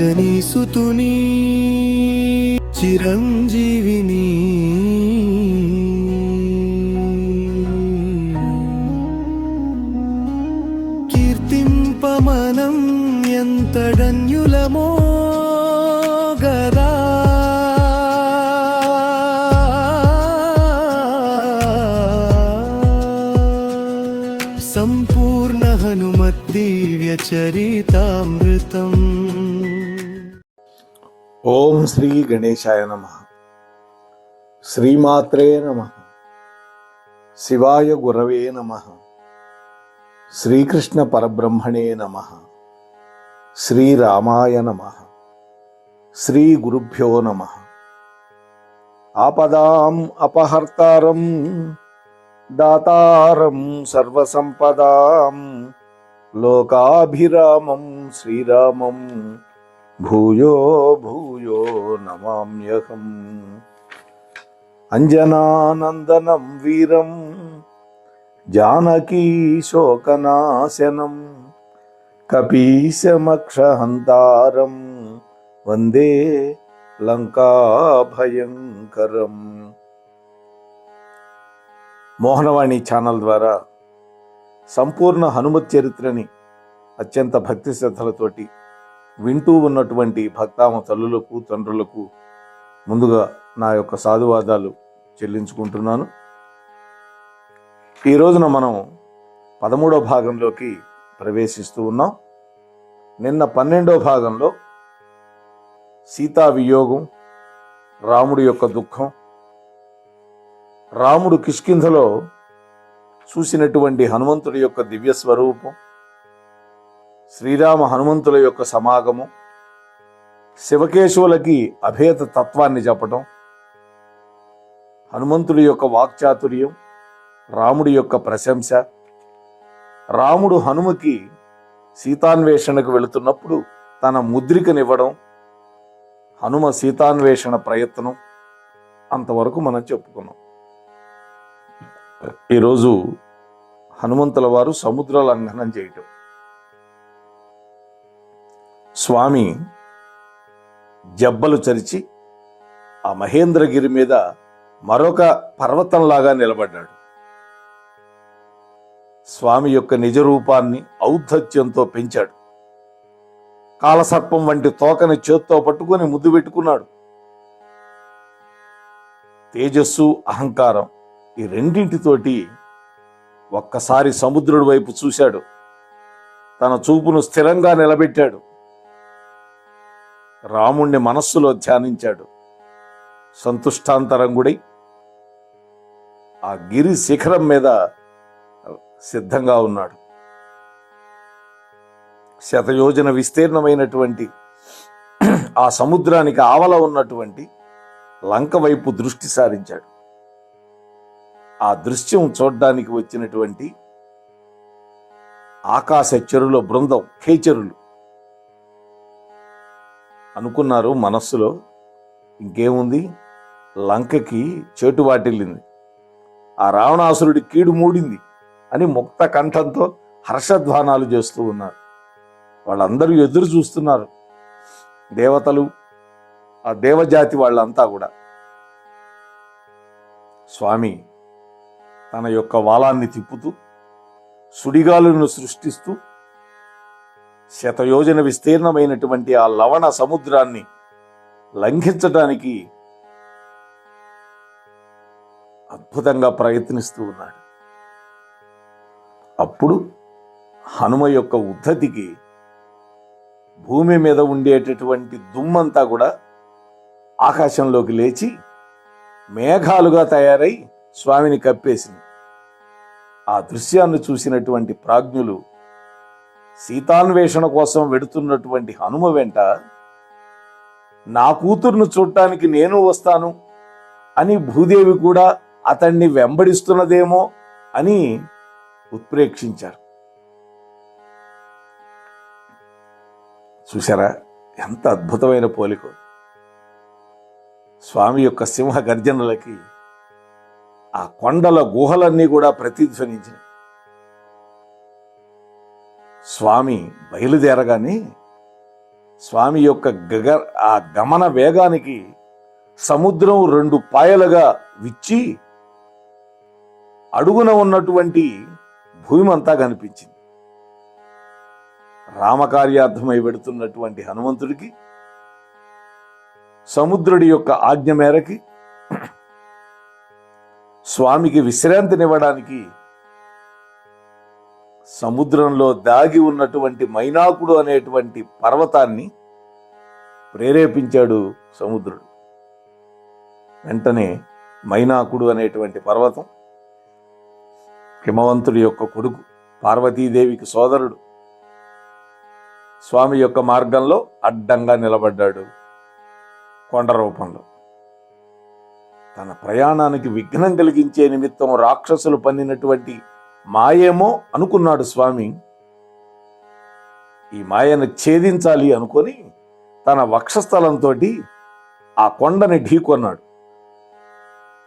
అంజనీసుతుని చిరంజీవిని కీర్తింపమనం ఎంతడన్యులమో గదా సంపూర్ణ హనుమద్దివ్య చరితామృతం. ఓం శ్రీ గణేశాయ నమః. శ్రీమాత్రే నమః. శివాయ గురవే నమః. శ్రీకృష్ణ పరబ్రహ్మణే నమః. శ్రీరామాయ నమః. శ్రీ గురుభ్యో నమః. ఆపదాం అపహర్తారం దాతారం సర్వసంపదాం లోకాభిరామం శ్రీరామం భూయో భూయో నమామ్యహం. అంజనానందనం వీరం జానకీ శోకనాశనం కపీశమక్షహంతారం వందే లంకాభయంకరం. మోహనవాణి ఛానల్ ద్వారా సంపూర్ణ హనుమత్ చరిత్రని అత్యంత భక్తి శ్రద్ధలతోటి వింటూ ఉన్నటువంటి భక్తామ తల్లులకు తండ్రులకు ముందుగా నా యొక్క సాధువాదాలు చెల్లించుకుంటున్నాను. ఈ రోజున మనం 13వ భాగంలోకి ప్రవేశిస్తూ ఉన్నాం. నిన్న 12వ భాగంలో సీతా వియోగం, రాముడి యొక్క దుఃఖం, రాముడు కిష్కింధలో చూసినటువంటి హనుమంతుడి యొక్క దివ్య స్వరూపం, శ్రీరామ హనుమంతుల యొక్క సమాగమం, శివకేశవులకి అభేద తత్వాన్ని చెప్పటం, హనుమంతుడి యొక్క వాక్చాతుర్యం, రాముడి యొక్క ప్రశంస, రాముడు హనుమకి సీతాన్వేషణకు వెళుతున్నప్పుడు తన ముద్రికనివ్వడం, హనుమ సీతాన్వేషణ ప్రయత్నం, అంతవరకు మనం చెప్పుకున్నాం. ఈరోజు హనుమంతుల వారు సముద్ర లంఘనం చేయటం. స్వామి జబ్బలు చరిచి ఆ మహేంద్రగిరి మీద మరొక పర్వతంలాగా నిలబడ్డాడు. స్వామి యొక్క నిజ రూపాన్ని ఔద్ధత్యంతో పెంచాడు. కాలసర్పం వంటి తోకని చేత్తో పట్టుకొని ముద్దు పెట్టుకున్నాడు. తేజస్సు, అహంకారం ఈ రెండింటితోటి ఒక్కసారి సముద్రుడి వైపు చూశాడు. తన చూపును స్థిరంగా నిలబెట్టాడు. రాముణ్ణి మనస్సులో ధ్యానించాడు. సంతుష్టాంతరంగుడై ఆ గిరి శిఖరం మీద సిద్ధంగా ఉన్నాడు. శతయోజన విస్తీర్ణమైనటువంటి ఆ సముద్రానికి ఆవల ఉన్నటువంటి లంక వైపు దృష్టి సారించాడు. ఆ దృశ్యం చూడ్డానికి వచ్చినటువంటి ఆకాశ చెరుల బృందం, ఖేచరులు అనుకున్నారు మనస్సులో, ఇంకేముంది, లంకకి చేటు వాటిల్లింది, ఆ రావణాసురుడి కీడు మూడింది అని ముక్త కంఠంతో హర్షధ్వానాలు చేస్తూ ఉన్నారు. వాళ్ళందరూ ఎదురు చూస్తున్నారు. దేవతలు, ఆ దేవజాతి వాళ్ళంతా కూడా. స్వామి తన యొక్క వాలాన్ని తిప్పుతూ సుడిగాలులను సృష్టిస్తూ శతయోజన విస్తీర్ణమైనటువంటి ఆ లవణ సముద్రాన్ని లంఘించడానికి అద్భుతంగా ప్రయత్నిస్తూ ఉన్నాడు. అప్పుడు హనుమ యొక్క ఉద్ధతికి భూమి మీద ఉండేటటువంటి దుమ్మంతా కూడా ఆకాశంలోకి లేచి మేఘాలుగా తయారై స్వామిని కప్పేసింది. ఆ దృశ్యాన్ని చూసినటువంటి ప్రాజ్ఞులు సీతాన్వేషణ కోసం వెడుతున్నటువంటి హనుమ వెంట నా కూతుర్ను చూడటానికి నేను వస్తాను అని భూదేవి కూడా అతన్ని వెంబడిస్తున్నదేమో అని ఉత్ప్రేక్షించారు. చూసారా ఎంత అద్భుతమైన పోలిక. స్వామి యొక్క సింహ గర్జనలకి ఆ కొండల గుహలన్నీ కూడా ప్రతిధ్వనించినాయి. స్వామి బయలుదేరగానే స్వామి యొక్క ఆ గమన వేగానికి సముద్రం 2 పాయలుగా విచ్చి అడుగున ఉన్నటువంటి భూమి అంతా కనిపించింది. రామకార్యార్థమై వెడుతున్నటువంటి హనుమంతుడికి సముద్రుడి యొక్క ఆజ్ఞ మేరకి స్వామికి విశ్రాంతినివ్వడానికి సముద్రంలో దాగి ఉన్నటువంటి మైనాకుడు అనేటువంటి పర్వతాన్ని ప్రేరేపించాడు సముద్రుడు. వెంటనే మైనాకుడు అనేటువంటి పర్వతం హిమవంతుడి యొక్క కొడుకు, పార్వతీదేవికి సోదరుడు, స్వామి యొక్క మార్గంలో అడ్డంగా నిలబడ్డాడు కొండ రూపంలో. తన ప్రయాణానికి విఘ్నం కలిగించే నిమిత్తం రాక్షసులు పన్నినటువంటి మాయేమో అనుకున్నాడు స్వామి. ఈ మాయను ఛేదించాలి అనుకొని తన వక్షస్థలంతో ఆ కొండని ఢీకొన్నాడు.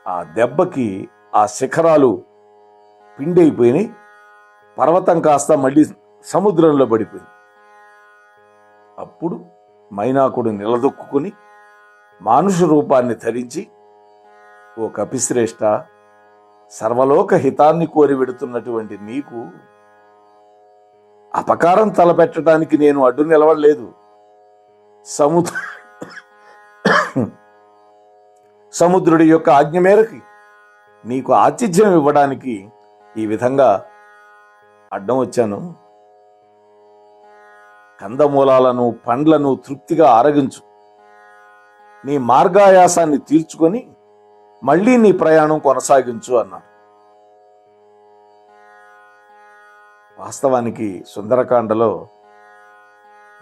ఆ దెబ్బకి ఆ శిఖరాలు పిండైపోయినాయి. పర్వతం కాస్త మళ్ళీ సముద్రంలో పడిపోయింది. అప్పుడు మైనాకుడు నిలదొక్కుని మానుష రూపాన్ని ధరించి, ఓ కపిశ్రేష్ఠ, సర్వలోక హితాన్ని కోరి వెడుతున్నటువంటి నీకు అపకారం తలపెట్టడానికి నేను అడ్డు నిలవలేదు. సముద్రుడి యొక్క ఆజ్ఞ మేరకి నీకు ఆతిథ్యం ఇవ్వడానికి ఈ విధంగా అడ్డం వచ్చాను. కందమూలాలను పండ్లను తృప్తిగా ఆరగించు, నీ మార్గాయాసాన్ని తీర్చుకొని మళ్ళీ నీ ప్రయాణం కొనసాగించు అన్నాడు. వాస్తవానికి సుందరకాండలో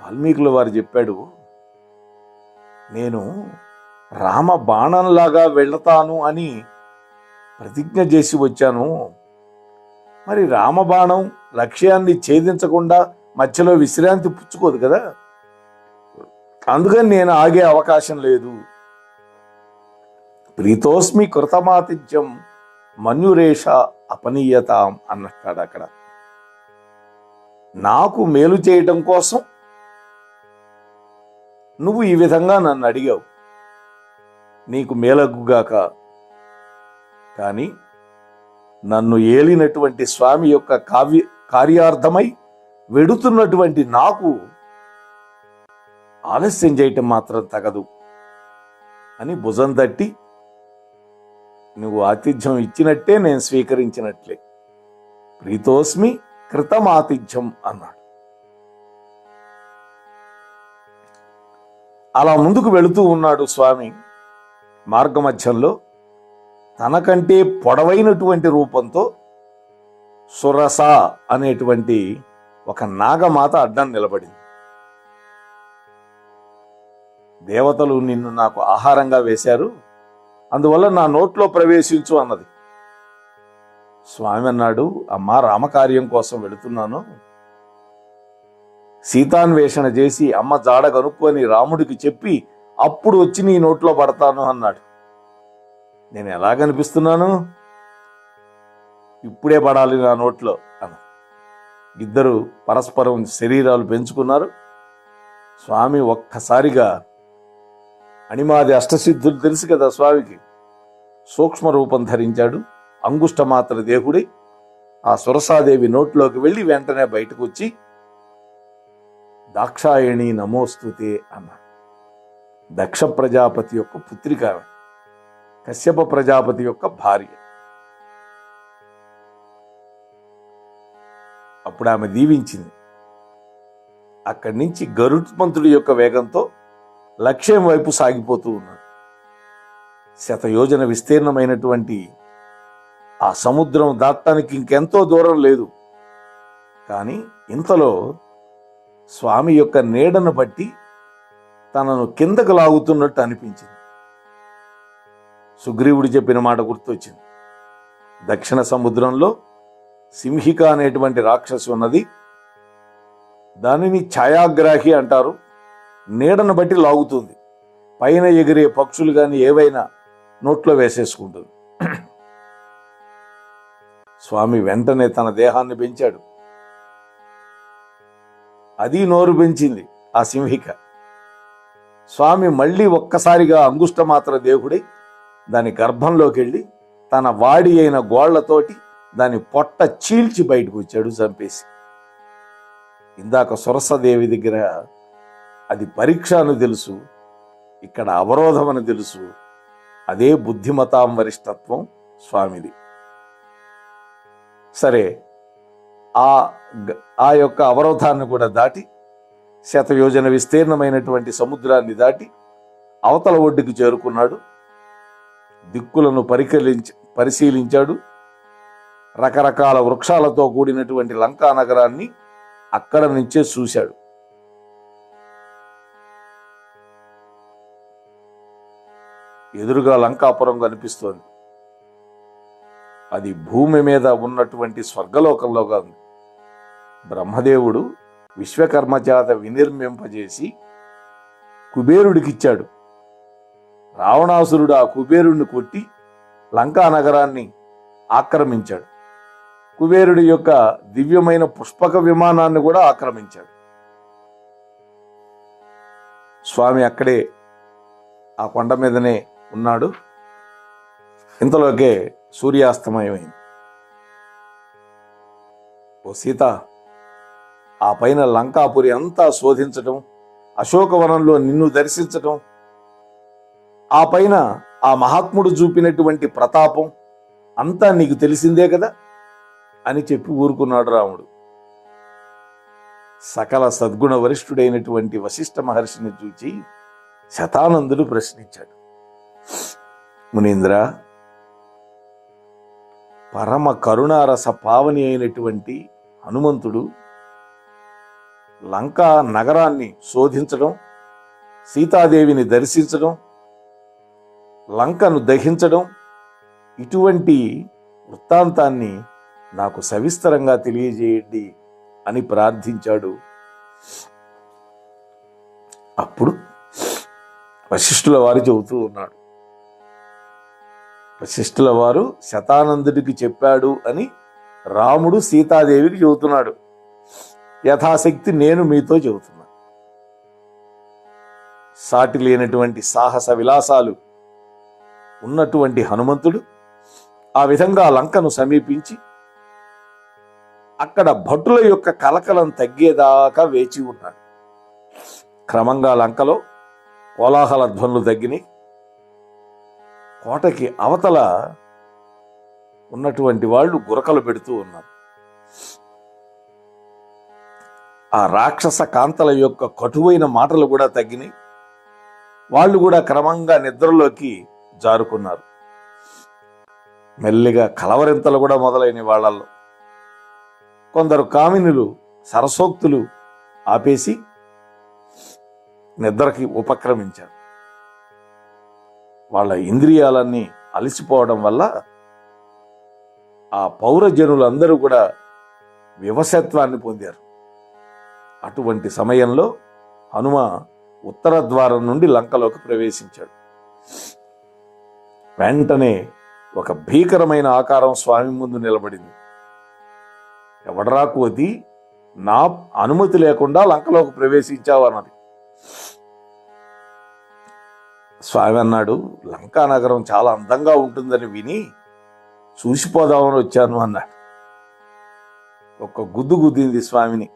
వాల్మీకుల వారు చెప్పాడు, నేను రామ బాణంలాగా వెళతాను అని ప్రతిజ్ఞ చేసి వచ్చాను. మరి రామబాణం లక్ష్యాన్ని ఛేదించకుండా మధ్యలో విశ్రాంతి పుచ్చుకోదు కదా, అందుకని నేను ఆగే అవకాశం లేదు. ప్రీతోస్మి కృతమాతిథ్యం మన్యురేష అపనీయతాం అన్నట్టాడు అక్కడ. నాకు మేలు చేయటం కోసం నువ్వు ఈ విధంగా నన్ను అడిగావు, నీకు మేలగుగాక. కానీ నన్ను ఏలినటువంటి స్వామి యొక్క కార్యార్థమై వెడుతున్నటువంటి నాకు ఆలస్యం చేయటం మాత్రం తగదు అని భుజం తట్టి, నువ్వు ఆతిథ్యం ఇచ్చినట్టే నేను స్వీకరించినట్లే, ప్రీతోస్మి కృతమాతిథ్యం అన్నాడు. అలా ముందుకు వెళుతూ ఉన్నాడు స్వామి. మార్గమధ్యంలో తనకంటే పొడవైనటువంటి రూపంతో సురస అనేటువంటి ఒక నాగమాత అడ్డం నిలబడింది. దేవతలు నిన్ను నాకు ఆహారంగా వేశారు, అందువల్ల నా నోట్లో ప్రవేశించు అన్నది. స్వామి అన్నాడు, అమ్మా, రామకార్యం కోసం వెళుతున్నాను, సీతాన్వేషణ చేసి అమ్మ జాడ కనుక్కొని రాముడికి చెప్పి అప్పుడు వచ్చి నీ నోట్లో పడతాను అన్నాడు. నేను ఎలా కనిపిస్తున్నాను? ఇప్పుడే పడాలి నా నోట్లో అన్న. ఇద్దరు పరస్పరం శరీరాలు పెంచుకున్నారు. స్వామి ఒక్కసారిగా అణిమాది అష్టసిద్ధులు తెలుసు కదా స్వామికి, సూక్ష్మ రూపం ధరించాడు. అంగుష్టమాత్ర దేహుడై ఆ సురసాదేవి నోట్లోకి వెళ్ళి వెంటనే బయటకు వచ్చి, దాక్షాయణి నమోస్తుతే అన్నాడు. దక్ష ప్రజాపతి యొక్క పుత్రిక, కశ్యప ప్రజాపతి యొక్క భార్య. అప్పుడు ఆమె దీవించింది. అక్కడి నుంచి గరుత్మంతుడి యొక్క వేగంతో లక్ష్యం వైపు సాగిపోతూ ఉన్నాడు. శతయోజన విస్తీర్ణమైనటువంటి ఆ సముద్రం దాటానికి ఇంకెంతో దూరం లేదు. కానీ ఇంతలో స్వామి యొక్క నీడను బట్టి తనను కిందకు లాగుతున్నట్టు అనిపించింది. సుగ్రీవుడు చెప్పిన మాట గుర్తొచ్చింది. దక్షిణ సముద్రంలో సింహిక అనేటువంటి రాక్షసి ఉన్నది. దానిని ఛాయాగ్రాహి అంటారు. నీడను బట్టి లాగుతుంది. పైన ఎగిరే పక్షులు కానీ ఏవైనా నోట్లో వేసేసుకుంటుంది. స్వామి వెంటనే తన దేహాన్ని పెంచాడు. అది నోరు పెంచింది ఆ సింహిక. స్వామి మళ్ళీ ఒక్కసారిగా అంగుష్టమాత్ర దేవుడై దాని గర్భంలోకి వెళ్ళి తన వాడి అయిన గోళ్లతోటి దాని పొట్ట చీల్చి బయటకు వచ్చాడు, చంపేసి. ఇందాక సురసదేవి దగ్గర అది పరీక్ష అని తెలుసు, ఇక్కడ అవరోధం అని తెలుసు. అదే బుద్ధిమతాం వరిష్టత్వం స్వామిది. సరే, ఆ యొక్క అవరోధాన్ని కూడా దాటి శతయోజన విస్తీర్ణమైనటువంటి సముద్రాన్ని దాటి అవతల ఒడ్డుకు చేరుకున్నాడు. దిక్కులను పరిశీలించాడు. రకరకాల వృక్షాలతో కూడినటువంటి లంకా నగరాన్ని అక్కడ నుంచే చూశాడు. ఎదురుగా లంకాపురం కనిపిస్తోంది. అది భూమి మీద ఉన్నటువంటి స్వర్గలోకంలోగా ఉంది. బ్రహ్మదేవుడు విశ్వకర్మ చేత వినిర్మింపజేసి కుబేరుడికిచ్చాడు. రావణాసురుడు ఆ కుబేరుడిని కొట్టి లంకా నగరాన్ని ఆక్రమించాడు. కుబేరుడి యొక్క దివ్యమైన పుష్పక విమానాన్ని కూడా ఆక్రమించాడు. స్వామి అక్కడే ఆ కొండ మీదనే ఉన్నాడు. ఇంతలోకే సూర్యాస్తమయమైంది. ఓ సీత, ఆ పైన లంకాపురి అంతా శోధించటం, అశోకవనంలో నిన్ను దర్శించటం, ఆ పైన ఆ మహాత్ముడు చూపినటువంటి ప్రతాపం అంతా నీకు తెలిసిందే కదా అని చెప్పి ఊరుకున్నాడు రాముడు. సకల సద్గుణ వరిష్ఠుడైనటువంటి వశిష్ఠ మహర్షిని చూచి శతానందుడు ప్రశ్నించాడు. మునీంద్ర, పరమ కరుణారస పావని అయినటువంటి హనుమంతుడు లంకా నగరాన్ని శోధించడం, సీతాదేవిని దర్శించడం, లంకను దహించడం, ఇటువంటి వృత్తాంతాన్ని నాకు సవిస్తరంగా తెలియజేయండి అని ప్రార్థించాడు. అప్పుడు వశిష్ఠుల వారు చెబుతూ ఉన్నాడు. వశిష్ఠుల వారు శతానందుడికి చెప్పాడు అని రాముడు సీతాదేవికి చెబుతున్నాడు. యథాశక్తి నేను మీతో చెబుతున్నా. సాటి లేనటువంటి సాహస విలాసాలు ఉన్నటువంటి హనుమంతుడు ఆ విధంగా లంకను సమీపించి అక్కడ భటుల యొక్క కలకలం తగ్గేదాకా వేచి ఉన్నాడు. క్రమంగా లంకలో కోలాహల ధ్వనులు తగ్గినాయి. కోటకి అవతల ఉన్నటువంటి వాళ్ళు గురకలు పెడుతూ ఉన్నారు. ఆ రాక్షస కాంతల యొక్క కటువైన మాటలు కూడా తగ్గినాయి. వాళ్ళు కూడా క్రమంగా నిద్రలోకి జారుకున్నారు. మెల్లిగా కలవరింతలు కూడా మొదలైన వాళ్ళల్లో కొందరు కామినులు సరసోక్తులు ఆపేసి నిద్రకి ఉపక్రమించారు. వాళ్ళ ఇంద్రియాలన్నీ అలసిపోవడం వల్ల ఆ పౌరజనులందరూ కూడా వివశత్వాన్ని పొందారు. అటువంటి సమయంలో హనుమ ఉత్తర ద్వారం నుండి లంకలోకి ప్రవేశించాడు. వెంటనే ఒక భీకరమైన ఆకారం స్వామి ముందు నిలబడింది. ఎవడరా కోతి, నా అనుమతి లేకుండా లంకలోకి ప్రవేశించావు అన్నది. స్వామి అన్నాడు, లంకా నగరం చాలా అందంగా ఉంటుందని విని చూసిపోదామని వచ్చాను అన్నాడు. ఒక్క గుద్దు గుద్దింది స్వామిని.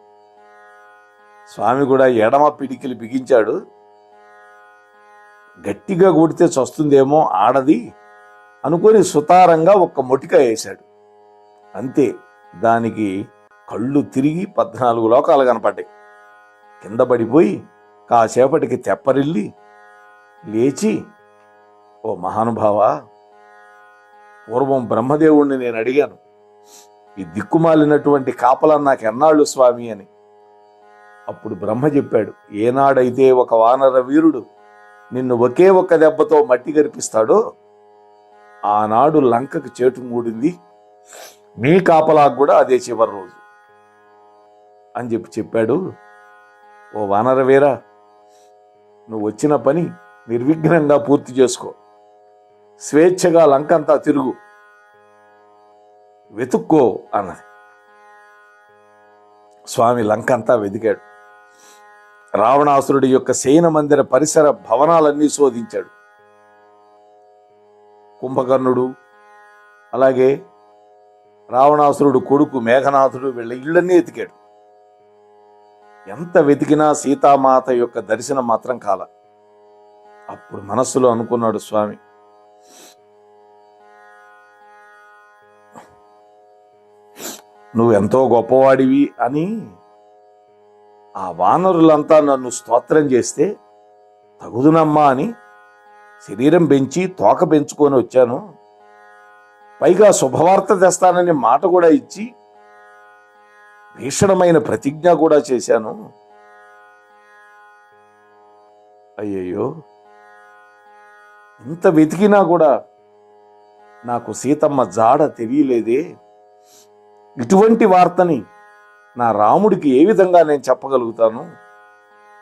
స్వామి కూడా ఎడమ పిడికిలి బిగించాడు. గట్టిగా కొడితే చస్తుందేమో ఆడది అనుకొని సుతారంగా ఒక్క మొటిక వేశాడు. అంతే, దానికి కళ్ళు తిరిగి 14 లోకాలు కనపడ్డాయి. కింద పడిపోయి కాసేపటికి తెప్పరిల్లి లేచి, ఓ మహానుభావా, పూర్వం బ్రహ్మదేవుణ్ణి నేను అడిగాను, ఈ దిక్కుమాలినటువంటి కాపలా నాకు ఎన్నాళ్ళు స్వామి అని. అప్పుడు బ్రహ్మ చెప్పాడు, ఏనాడైతే ఒక వానర వీరుడు నిన్ను ఒకే ఒక్క దెబ్బతో మట్టి గరిపిస్తాడో ఆనాడు లంకకు చేటు మూడింది, నీ కాపలాకు కూడా అదే చివరి రోజు అని చెప్పాడు. ఓ వానర వీరా, నువ్వు వచ్చిన పని నిర్విఘ్నంగా పూర్తి చేసుకో. స్వేచ్ఛగా లంకంతా తిరుగు, వెతుక్కో అన్నది. స్వామి లంకంతా వెతికాడు. రావణాసురుడి యొక్క శయన మందిర పరిసర భవనాలన్నీ శోధించాడు. కుంభకర్ణుడు, అలాగే రావణాసురుడు కొడుకు మేఘనాథుడు వీళ్ళ ఇళ్ళన్నీ ఎతికాడు. ఎంత వెతికినా సీతామాత యొక్క దర్శనం మాత్రం కాల. అప్పుడు మనస్సులో అనుకున్నాడు స్వామి, నువ్వు ఎంతో గొప్పవాడివి అని ఆ వానరులంతా నన్ను స్తోత్రం చేస్తే తగుదునమ్మా అని శరీరం పెంచి తోక పెంచుకొని వచ్చాను. పైగా శుభవార్త తెస్తానని మాట కూడా ఇచ్చి భీషణమైన ప్రతిజ్ఞ కూడా చేశాను. అయ్యయ్యో, ఇంత వెతికినా కూడా నాకు సీతమ్మ జాడ తెలియలేదే. ఇటువంటి వార్తని నా రాముడికి ఏ విధంగా నేను చెప్పగలుగుతాను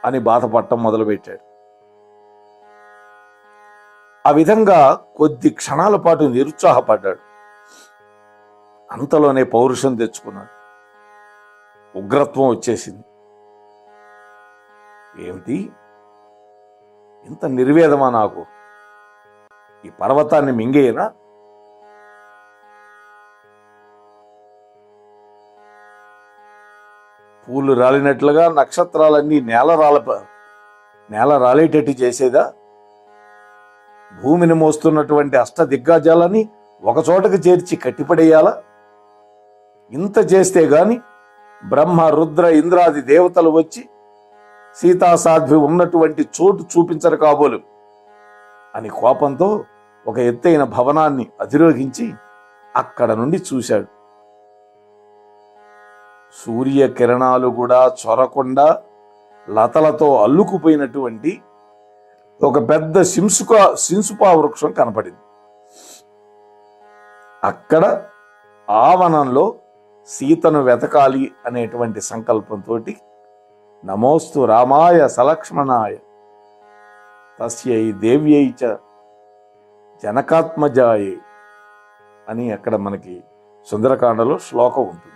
అని బాధపడటం మొదలుపెట్టాడు. ఆ విధంగా కొద్ది క్షణాల పాటు నిరుత్సాహపడ్డాడు. అంతలోనే పౌరుషం తెచ్చుకున్నాడు. ఉగ్రత్వం వచ్చేసింది. ఏమిటి, ఇంత నిర్వేదమా నాకు? ఈ పర్వతాన్ని మింగేయనా? పూలు రాలినట్లుగా నక్షత్రాలన్నీ నేల రాలేటట్టు చేసేదా? భూమిని మోస్తున్నటువంటి అష్టదిగ్గజాలని ఒకచోటకు చేర్చి కట్టిపడేయాలా? ఇంత చేస్తే గాని బ్రహ్మ, రుద్ర, ఇంద్రాది దేవతలు వచ్చి సీతాసాధ్వి ఉన్నటువంటి చోటు చూపించరు కాబోలు అని కోపంతో ఒక ఎత్తైన భవనాన్ని అధిరోహించి అక్కడ నుండి చూశాడు. సూర్యకిరణాలు కూడా చొరకుండా లతలతో అల్లుకుపోయినటువంటి ఒక పెద్ద శింసుపా వృక్షం కనపడింది. అక్కడ ఆవనంలో సీతను వెతకాలి అనేటువంటి సంకల్పంతో నమోస్తు రామాయ సలక్ష్మణాయ తస్యై దేవ్యై చ జనకాత్మజాయే అని అక్కడ మనకి సుందరకాండలో శ్లోకం ఉంటుంది.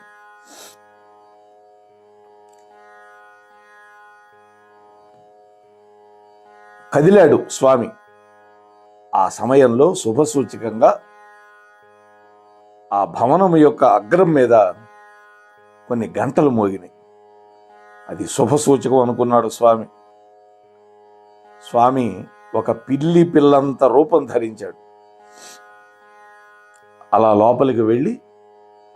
కదిలాడు స్వామి. ఆ సమయంలో శుభసూచకంగా ఆ భవనం యొక్క అగ్రం మీద కొన్ని గంటలు మోగినాయి. అది శుభసూచకం అనుకున్నాడు స్వామి. స్వామి ఒక పిల్లి పిల్లంత రూపం ధరించాడు. అలా లోపలికి వెళ్ళి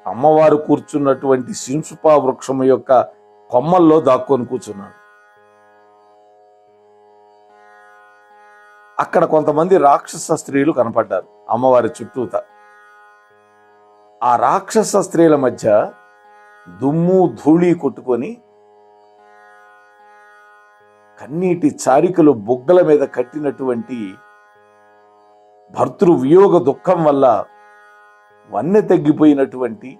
అమ్మవారు కూర్చున్నటువంటి శింసుపా వృక్షం యొక్క కొమ్మల్లో దాక్కొని కూర్చున్నాడు. అక్కడ కొంతమంది రాక్షస స్త్రీలు కనపడ్డారు అమ్మవారి చుట్టూత. ఆ రాక్షస స్త్రీల మధ్య దుమ్ము ధూళి కొట్టుకొని కన్నీటి చారికలు బొగ్గల మీద కట్టినటువంటి భర్తృ వియోగ దుఃఖం వల్ల వన్నె తగ్గిపోయినటువంటి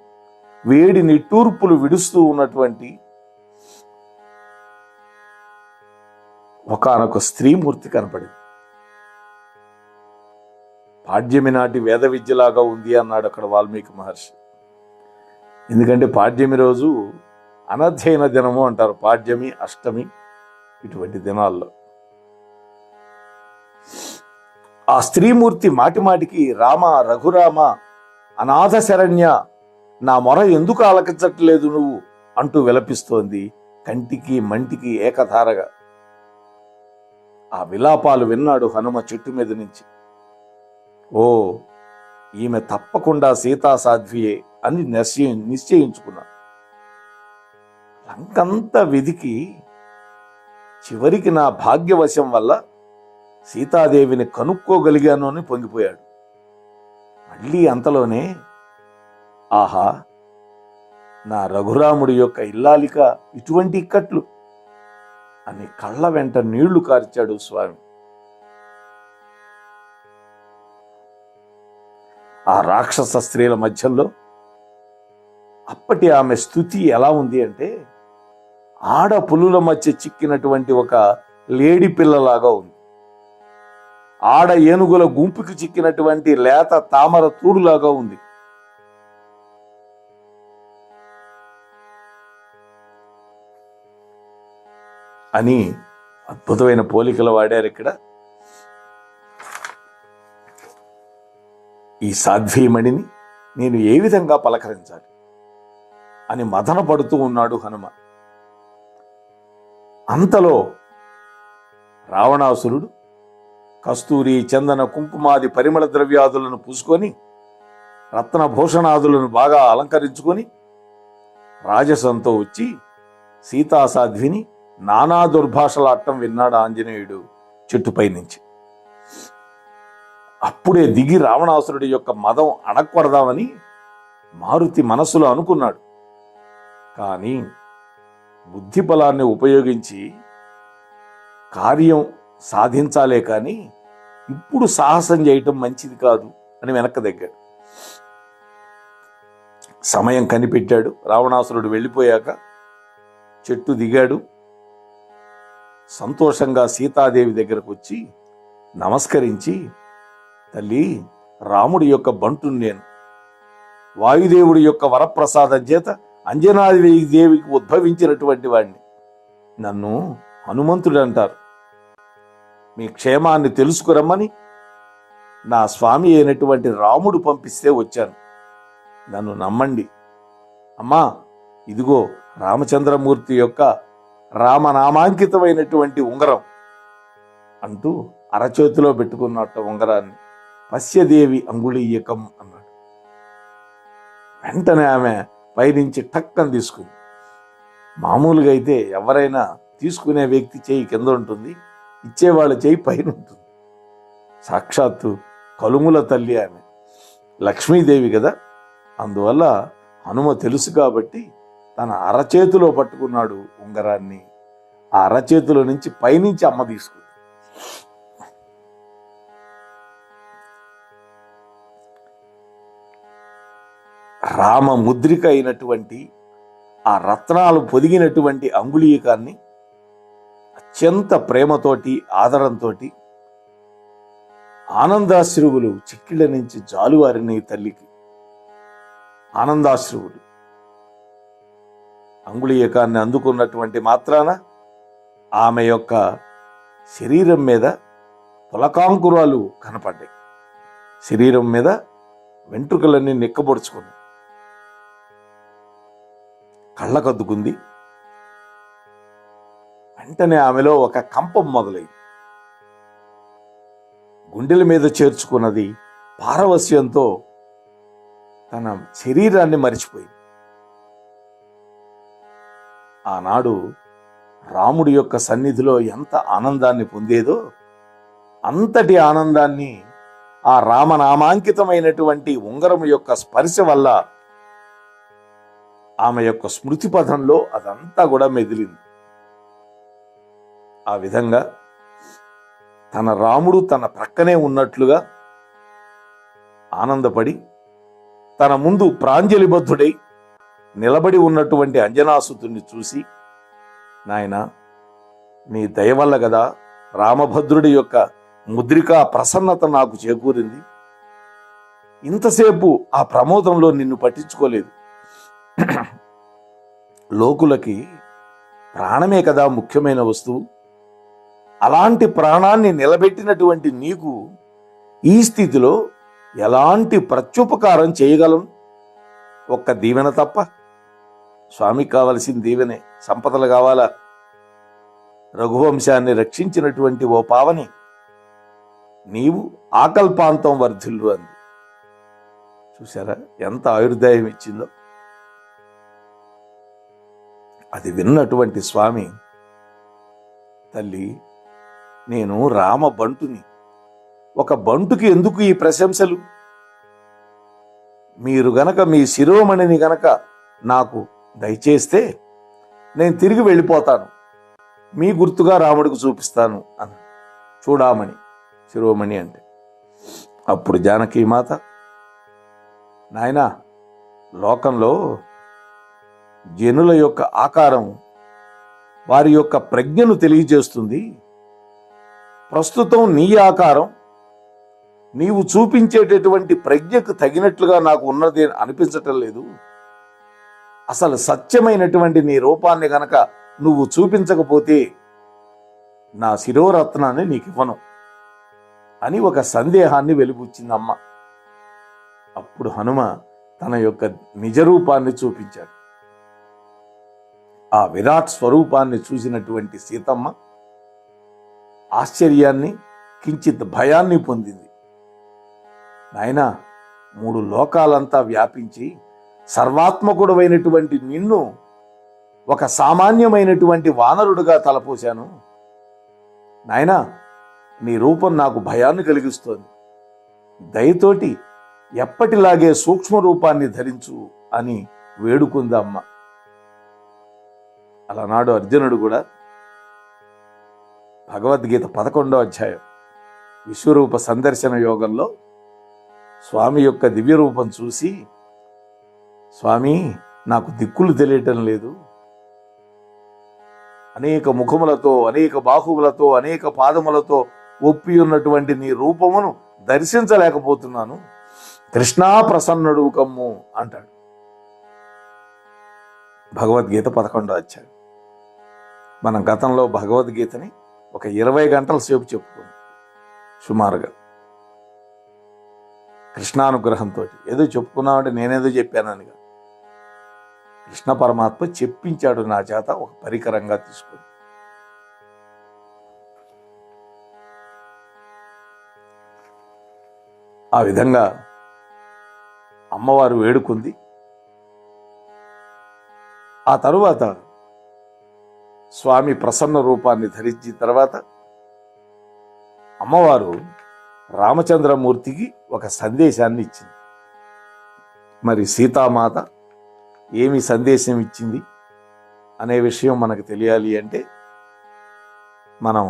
వేడి నిట్టూర్పులు విడుస్తూ ఉన్నటువంటి ఒకానొక స్త్రీమూర్తి కనపడింది. పాడ్యమి నాటి వేద విద్యలాగా ఉంది అన్నాడు అక్కడ వాల్మీకి మహర్షి. ఎందుకంటే పాడ్యమి రోజు అనధ్యయన దినము అంటారు. పాడ్యమి, అష్టమి ఇటువంటి దినాల్లో ఆ స్త్రీమూర్తి మాటిమాటికి రామ, రఘురామ, అనాథ శరణ్య, నా మొర ఎందుకు ఆలకించట్లేదు నువ్వు అంటూ విలపిస్తోంది కంటికి మంటికి ఏకధారగా. ఆ విలాపాలు విన్నాడు హనుమ చెట్టు మీద నుంచి. ఓ, ఈమె తప్పకుండా సీతాసాధ్వియే అని నిశ్చయించుకున్నాడు. లంకంతా వెదికి చివరికి నా భాగ్యవశం వల్ల సీతాదేవిని కనుక్కోగలిగాను అని పొంగిపోయాడు. మళ్ళీ అంతలోనే ఆహా, నా రఘురాముడి యొక్క ఇల్లాలిక ఇటువంటి ఇక్కట్లు అని కళ్ళ వెంట నీళ్లు కార్చాడు స్వామి. ఆ రాక్షస స్త్రీల మధ్యలో అప్పటి ఆమె స్థుతి ఎలా ఉంది అంటే ఆడ పులుల మధ్య చిక్కినటువంటి ఒక లేడి పిల్లలాగా ఉంది. ఆడ ఏనుగుల గుంపుకి చిక్కినటువంటి లేత తామర తూడులాగా ఉంది. అని అద్భుతమైన పోలికలు వాడారు ఇక్కడ. ఈ సాధ్వీమణిని నేను ఏ విధంగా పలకరించాలి అని మదన పడుతూ ఉన్నాడు హనుమ. అంతలో రావణాసురుడు కస్తూరి, చందన, కుంకుమాది పరిమళ ద్రవ్యాదులను పూసుకొని రత్నభూషణాదులను బాగా అలంకరించుకొని రాజసంతో వచ్చి సీతాసాధ్విని నానా దుర్భాషలాడటం విన్నాడు ఆంజనేయుడు చెట్టుపై నుంచి. అప్పుడే దిగి రావణాసురుడి యొక్క మదం అణక్కొడదామని మారుతి మనస్సులో అనుకున్నాడు. కానీ బుద్ధి బలాన్ని ఉపయోగించి కార్యం సాధించాలే కానీ ఇప్పుడు సాహసం చేయటం మంచిది కాదు అని వెనక్కి దగ్గాడు. సమయం కనిపెట్టాడు. రావణాసురుడు వెళ్ళిపోయాక చెట్టు దిగాడు. సంతోషంగా సీతాదేవి దగ్గరకు వచ్చి నమస్కరించి, తల్లి, రాముడి యొక్క బంటుని నేను, వాయుదేవుడి యొక్క వరప్రసాదం చేత అంజనాదేవికి ఉద్భవించినటువంటి వాడిని. నన్ను హనుమంతుడు అంటారు. మీ క్షేమాన్ని తెలుసుకురమ్మని నా స్వామి అయినటువంటి రాముడు పంపిస్తే వచ్చాను. నన్ను నమ్మండి. అమ్మా, ఇదిగో రామచంద్రమూర్తి యొక్క రామనామాంకితమైనటువంటి ఉంగరం అంటూ అరచేతిలో పెట్టుకున్నట్టు ఉంగరాన్ని పశ్యదేవి అంగుళీయకం అన్నాడు. వెంటనే ఆమె పైనుంచి టక్కని తీసుకుంది. మామూలుగా అయితే ఎవరైనా తీసుకునే వ్యక్తి చేయి కింద ఉంటుంది, ఇచ్చేవాళ్ళ చేయి పైన ఉంటుంది. సాక్షాత్తు కలుముల తల్లి ఆమె, లక్ష్మీదేవి కదా. అందువల్ల హనుమ తెలుసు కాబట్టి తన అరచేతిలో పట్టుకున్నాడు ఉంగరాన్ని. ఆ అరచేతిలో నుంచి పైనుంచి అమ్మ తీసుకుంది. రామ ముద్రిక అయినటువంటి ఆ రత్నాలు పొదిగినటువంటి అంగుళీయకాన్ని అత్యంత ప్రేమతోటి, ఆదరంతో ఆనందాశ్రువులు చిక్కిళ్ళ నుంచి జాలువారిని తల్లికి. ఆనందాశ్రువులు అంగుళీయకాన్ని అందుకున్నటువంటి మాత్రాన ఆమె యొక్క శరీరం మీద పులకాంకురాలు కనపడ్డాయి. శరీరం మీద వెంట్రుకలన్నీ నిక్కబొడుచుకున్నాయి. కళ్ళకద్దుకుంది. వెంటనే ఆమెలో ఒక కంపం మొదలైంది. గుండెల మీద చేర్చుకున్నది. పారవస్యంతో తన శరీరాన్ని మరిచిపోయింది. ఆనాడు రాముడి యొక్క సన్నిధిలో ఎంత ఆనందాన్ని పొందేదో అంతటి ఆనందాన్ని ఆ రామనామాంకితమైనటువంటి ఉంగరం యొక్క స్పర్శ వల్ల ఆమె యొక్క స్మృతి పథంలో అదంతా కూడా మెదిలింది. ఆ విధంగా తన రాముడు తన ప్రక్కనే ఉన్నట్లుగా ఆనందపడి తన ముందు ప్రాంజలిబద్ధుడై నిలబడి ఉన్నటువంటి అంజనాసుతుణ్ణి చూసి, నాయనా, నీ దయ వల్ల కదా రామభద్రుడి యొక్క ముద్రికా ప్రసన్నత నాకు చేకూరింది. ఇంతసేపు ఆ ప్రమోదంలో నిన్ను పట్టించుకోలేదు. లోకులకి ప్రాణమే కదా ముఖ్యమైన వస్తువు. అలాంటి ప్రాణాన్ని నిలబెట్టినటువంటి నీకు ఈ స్థితిలో ఎలాంటి ప్రత్యుపకారం చేయగలను? ఒక్క దీవెన తప్ప. స్వామికి కావలసిన దీవెనే. సంపదలు కావాలా? రఘువంశాన్ని రక్షించినటువంటి ఓ పావని, నీవు ఆకల్పాంతం వర్ధిల్లు అంది. చూసారా ఎంత ఆయుర్దాయం ఇచ్చిందో? అది విన్నటువంటి స్వామి, తల్లి, నేను రామ బంటుని. ఒక బంటుకి ఎందుకు ఈ ప్రశంసలు? మీరు గనక మీ శిరోమణిని గనక నాకు దయచేస్తే నేను తిరిగి వెళ్ళిపోతాను. మీ గుర్తుగా రాముడికి చూపిస్తాను అన్న. చూడామణి, శిరోమణి అంటే. అప్పుడు జానకీమాత, నాయనా, లోకంలో జనుల యొక్క ఆకారం వారి యొక్క ప్రజ్ఞను తెలియజేస్తుంది. ప్రస్తుతం నీ ఆకారం నీవు చూపించేటటువంటి ప్రజ్ఞకు తగినట్లుగా నాకు ఉన్నది అనిపించటం లేదు. అసలు సత్యమైనటువంటి నీ రూపాన్ని గనక నువ్వు చూపించకపోతే నా శిరోరత్నాన్ని నీకు ఇవ్వను అని ఒక సందేహాన్ని వెలిబుచ్చిందమ్మ. అప్పుడు హనుమ తన యొక్క నిజరూపాన్ని చూపించాడు. ఆ విరాట్ స్వరూపాన్ని చూసినటువంటి సీతమ్మ ఆశ్చర్యాన్ని, కించిత్ భయాన్ని పొందింది. నాయనా, 3 లోకాలంతా వ్యాపించి సర్వాత్మకుడమైనటువంటి నిన్ను ఒక సామాన్యమైనటువంటి వానరుడుగా తలపోశాను. నాయనా, నీ రూపం నాకు భయాన్ని కలిగిస్తోంది. దయతోటి ఎప్పటిలాగే సూక్ష్మ రూపాన్ని ధరించు అని వేడుకుంది అమ్మ. అలనాడు అర్జునుడు కూడా భగవద్గీత 11వ అధ్యాయం విశ్వరూప సందర్శన యోగంలో స్వామి యొక్క దివ్య రూపం చూసి, స్వామి, నాకు దిక్కులు తెలియటం లేదు, అనేక ముఖములతో, అనేక బాహువులతో, అనేక పాదములతో ఒప్పి ఉన్నటువంటి నీ రూపమును దర్శించలేకపోతున్నాను, కృష్ణా ప్రసన్నుడు కమ్ము అంటాడు. భగవద్గీత 11వ అధ్యాయం. మనం గతంలో భగవద్గీతని ఒక 20 గంటల సేపు చెప్పుకున్నాం సుమారుగా. కృష్ణానుగ్రహంతో ఏదో చెప్పుకున్నామంటే నేనేదో చెప్పాననిగా, కృష్ణ పరమాత్మ చెప్పించాడు నా చేత ఒక పరికరంగా తీసుకొని. ఆ విధంగా అమ్మవారు వేడుకుంది. ఆ తరువాత స్వామి ప్రసన్న రూపాన్ని ధరించిన తర్వాత అమ్మవారు రామచంద్రమూర్తికి ఒక సందేశాన్ని ఇచ్చింది. మరి సీతామాత ఏమి సందేశం ఇచ్చింది అనే విషయం మనకు తెలియాలి అంటే మనం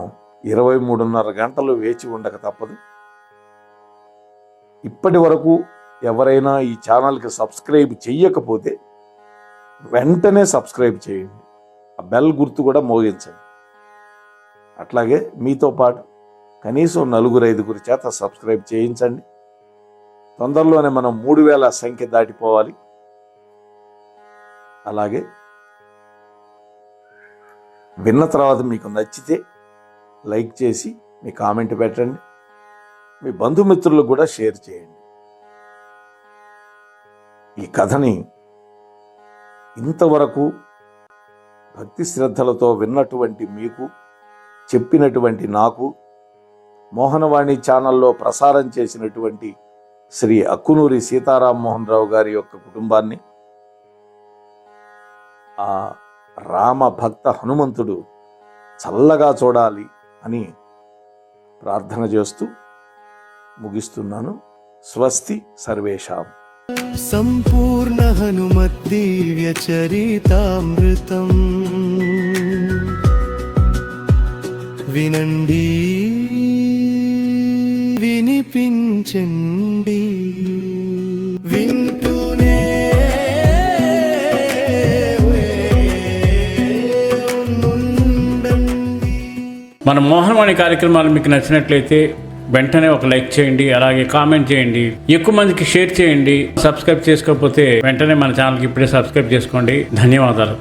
23:30 గంటలు వేచి ఉండక తప్పదు. ఇప్పటి వరకు ఎవరైనా ఈ ఛానల్కి సబ్స్క్రైబ్ చెయ్యకపోతే వెంటనే సబ్స్క్రైబ్ చేయండి, ఆ బెల్ గుర్తు కూడా మోగించండి. అట్లాగే మీతో పాటు కనీసం 4-5 చేత సబ్స్క్రైబ్ చేయించండి. తొందరలోనే మనం 3000 సంఖ్య దాటిపోవాలి. అలాగే విన్న తర్వాత మీకు నచ్చితే లైక్ చేసి మీ కామెంట్ పెట్టండి, మీ బంధుమిత్రులకు కూడా షేర్ చేయండి. ఈ కథని ఇంతవరకు భక్తి శ్రద్ధలతో విన్నటువంటి మీకు, చెప్పినటువంటి నాకు, మోహనవాణి ఛానల్లో ప్రసారం చేసినటువంటి శ్రీ అక్కునూరి సీతారామమోహన్ రావు గారి యొక్క కుటుంబాన్ని, ఆ రామ భక్త హనుమంతుడు చల్లగా చూడాలి అని ప్రార్థన చేస్తూ ముగిస్తున్నాను. స్వస్తి సర్వేషాం. సంపూర్ణ హనుమద్దివ్య చరితామృతం వినండి, వినిపించండి, వింటూనే ఉండండి. మన మోహనవాణి కార్యక్రమాలు మీకు నచ్చినట్లయితే వెంటనే ఒక లైక్ చేయండి, అలాగే కామెంట్ చేయండి, ఎక్కువ మందికి షేర్ చేయండి. సబ్స్క్రైబ్ చేసుకోకపోతే వెంటనే మన ఛానల్కి ఇప్పుడే సబ్స్క్రైబ్ చేసుకోండి. ధన్యవాదాలు.